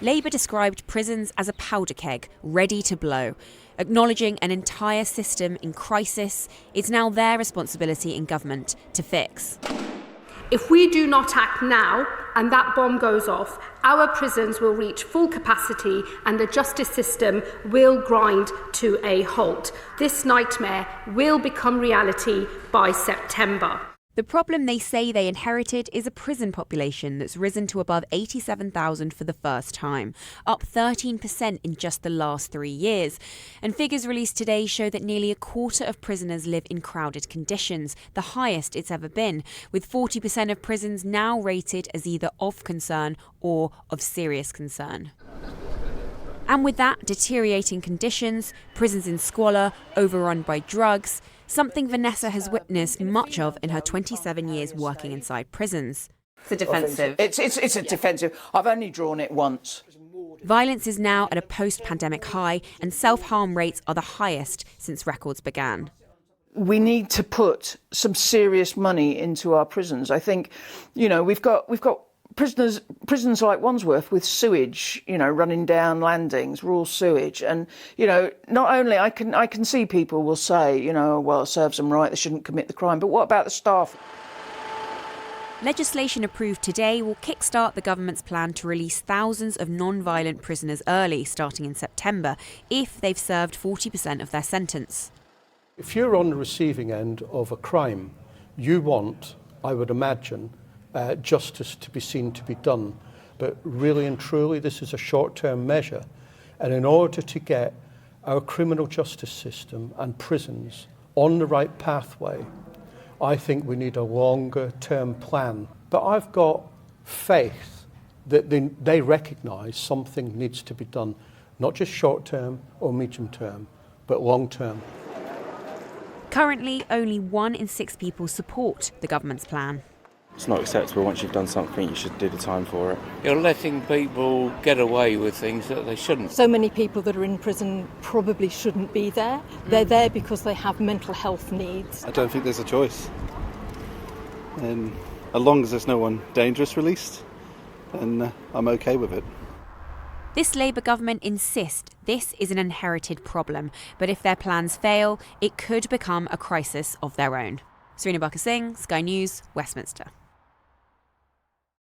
Labour described prisons as a powder keg, ready to blow. Acknowledging an entire system in crisis, it's now their responsibility in government to fix. If we do not act now and that bomb goes off, our prisons will reach full capacity and the justice system will grind to a halt. This nightmare will become reality by September. The problem they say they inherited is a prison population that's risen to above 87,000 for the first time, up 13% in just the last 3 years. And figures released today show that nearly a quarter of prisoners live in crowded conditions, the highest it's ever been, with 40% of prisons now rated as either of concern or of serious concern. And with that, deteriorating conditions, prisons in squalor, overrun by drugs, something Vanessa has witnessed much of in her 27 years working inside prisons. It's a defensive. It's a defensive. I've only drawn it once. Violence is now at a post-pandemic high, and self-harm rates are the highest since records began. We need to put some serious money into our prisons. I think, we've got prisons like Wandsworth with sewage, running down landings, raw sewage. And, not only I can see people will say, well, it serves them right, they shouldn't commit the crime. But what about the staff? Legislation approved today will kickstart the government's plan to release thousands of non-violent prisoners early, starting in September, if they've served 40% of their sentence. If you're on the receiving end of a crime, you want, I would imagine, justice to be seen to be done. But really and truly, this is a short-term measure. And in order to get our criminal justice system and prisons on the right pathway, I think we need a longer-term plan. But I've got faith that they recognise something needs to be done, not just short-term or medium-term, but long-term. Currently, only 1 in 6 people support the government's plan. It's not acceptable. Once you've done something, you should do the time for it. You're letting people get away with things that they shouldn't. So many people that are in prison probably shouldn't be there. They're there because they have mental health needs. I don't think there's a choice. And as long as there's no one dangerous released, then I'm okay with it. This Labour government insists this is an inherited problem, but if their plans fail, it could become a crisis of their own. Serena BARKER-SINGH, Sky News, Westminster.